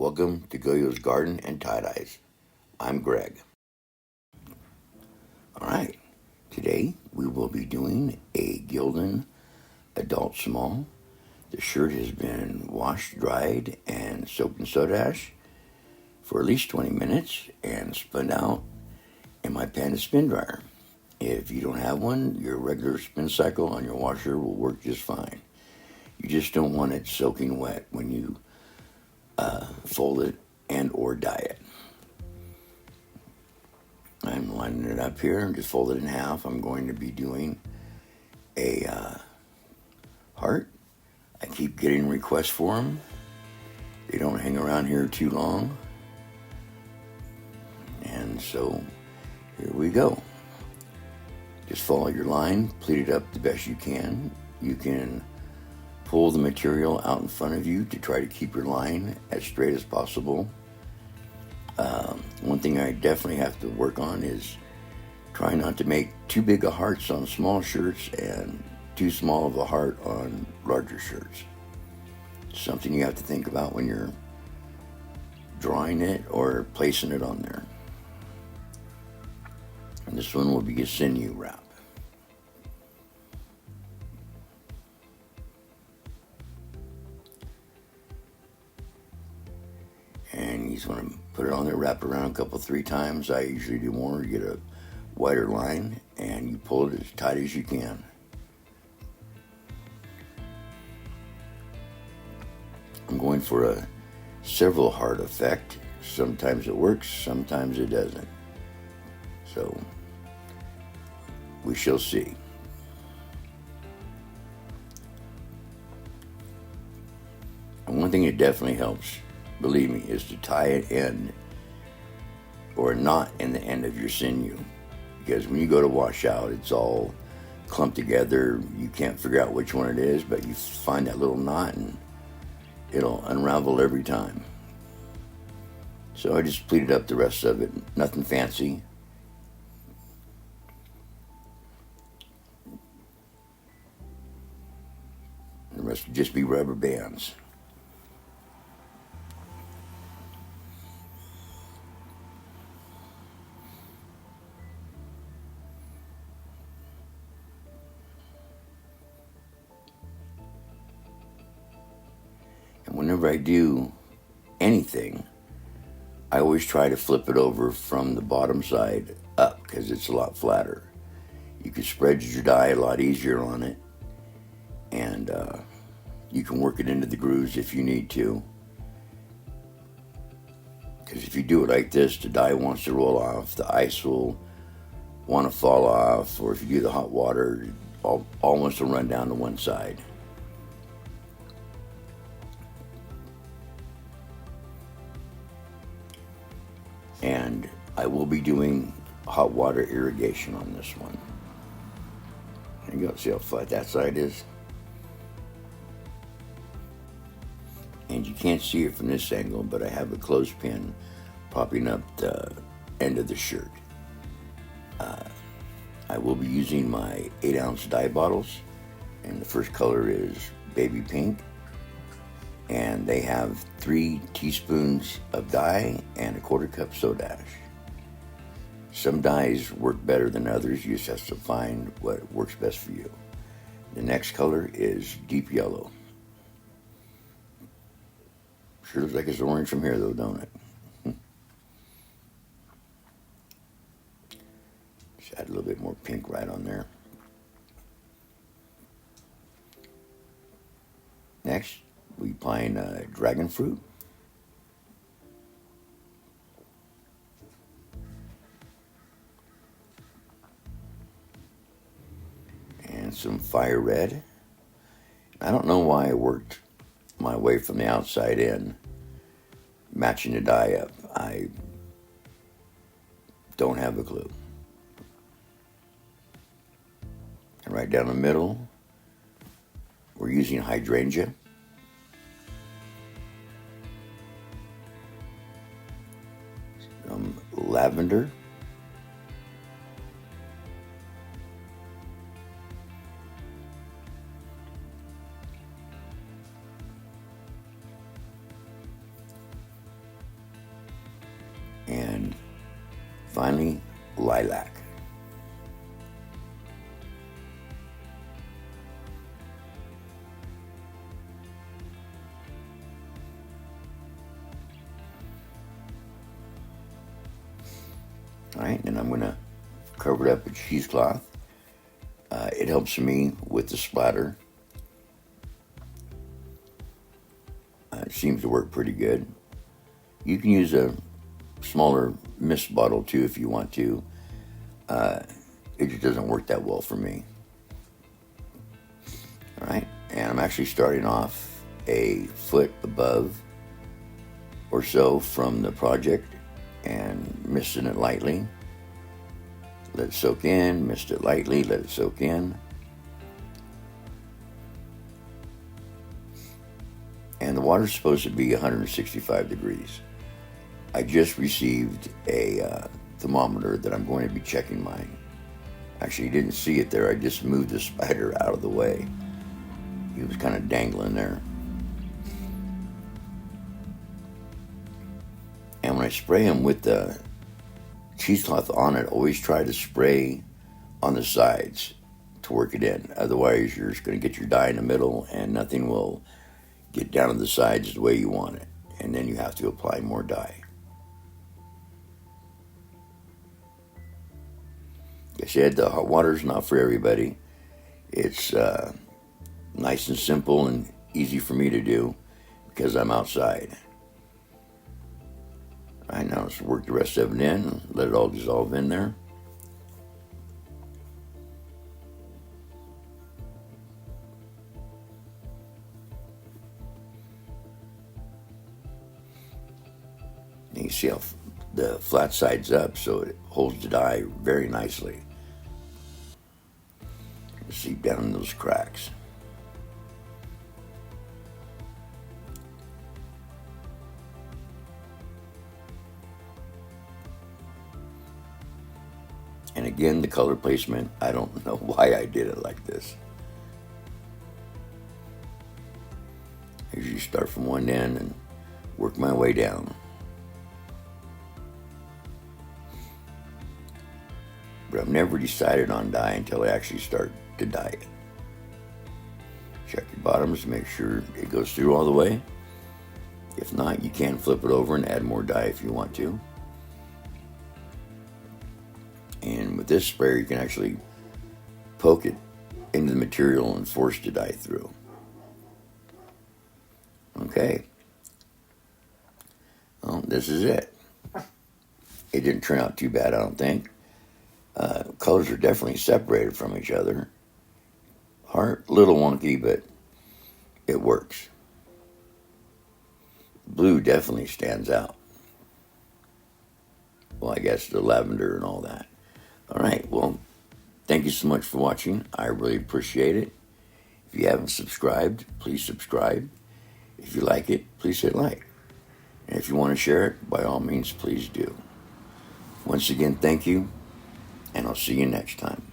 Welcome to Goyo's Garden and Tie-Dyes. I'm Greg. Alright, today we will be doing a Gildan Adult Small. The shirt has been washed, dried, and soaked in soda ash for at least 20 minutes and spun out in my patented spin dryer. If you don't have one, your regular spin cycle on your washer will work just fine. You just don't want it soaking wet when you fold it and or dye it. I'm lining it up here and just fold it in half. I'm going to be doing a heart. I keep getting requests for them. They don't hang around here too long. And so here we go. Just follow your line, pleat it up the best you can. You can pull the material out in front of you to try to keep your line as straight as possible. One thing I definitely have to work on is try not to make too big of hearts on small shirts and too small of a heart on larger shirts. Something you have to think about when you're drawing it or placing it on there. And this one will be a sinew wrap. And you just want to put it on there, wrap it around a couple, 3 times. I usually do more to get a wider line, and you pull it as tight as you can. I'm going for a several heart effect. Sometimes it works, sometimes it doesn't. So we shall see. And one thing that definitely helps, believe me, is to tie it in or knot in the end of your sinew. Because when you go to wash out, it's all clumped together. You can't figure out which one it is, but you find that little knot and it'll unravel every time. So I just pleated up the rest of it. Nothing fancy. The rest would just be rubber bands. And whenever I do anything, I always try to flip it over from the bottom side up because it's a lot flatter. You can spread your dye a lot easier on it, and you can work it into the grooves if you need to. Because if you do it like this, the dye wants to roll off, the ice will want to fall off, or if you do the hot water, it all wants to run down to one side. And I will be doing hot water irrigation on this one. There you go, see how flat that side is? And you can't see it from this angle, but I have a clothespin propping up the end of the shirt. I will be using my 8-ounce dye bottles, and the first color is baby pink. And they have 3 teaspoons of dye and a 1/4 cup soda ash. Some dyes work better than others. You just have to find what works best for you. The next color is deep yellow. Sure looks like it's orange from here though, don't it? Just add a little bit more pink right on there. Next, we applying dragon fruit. And some fire red. I don't know why I worked my way from the outside in, matching the dye up. I don't have a clue. And right down the middle, we're using hydrangea. Some lavender. finally, lilac. All right, and I'm going to cover it up with cheesecloth. It helps me with the splatter. It seems to work pretty good. You can use a smaller mist bottle too if you want to. It just doesn't work that well for me. All right, and I'm actually starting off a foot above or so from the project and misting it lightly. Let it soak in, mist it lightly, let it soak in. And the water's supposed to be 165 degrees. I just received a thermometer that I'm going to be checking mine. Actually, you didn't see it there. I just moved the spider out of the way. He was kind of dangling there. And when I spray them with the cheesecloth on it, always try to spray on the sides to work it in. Otherwise, you're just going to get your dye in the middle and nothing will get down to the sides the way you want it. And then you have to apply more dye. Like I said, the hot water's not for everybody. It's nice and simple and easy for me to do because I'm outside. All right, now let's work the rest of it in and let it all dissolve in there. And you see how the flat side's up, so it holds the dye very nicely. Seep down in those cracks. And again, the color placement, I don't know why I did it like this. I usually start from one end and work my way down. But I've never decided on dye until I actually start to dye it. Check your bottoms to make sure it goes through all the way. If not, you can flip it over and add more dye if you want to. And with this sprayer, you can actually poke it into the material and force the dye through. Okay. Well, this is it. It didn't turn out too bad, I don't think. Colors are definitely separated from each other. Little wonky, but it works. Blue definitely stands out. Well, I guess the lavender and all that. All right, well, thank you so much for watching. I really appreciate it. If you haven't subscribed, please subscribe. If you like it, please hit like. And if you want to share it, by all means, please do. Once again, thank you, and I'll see you next time.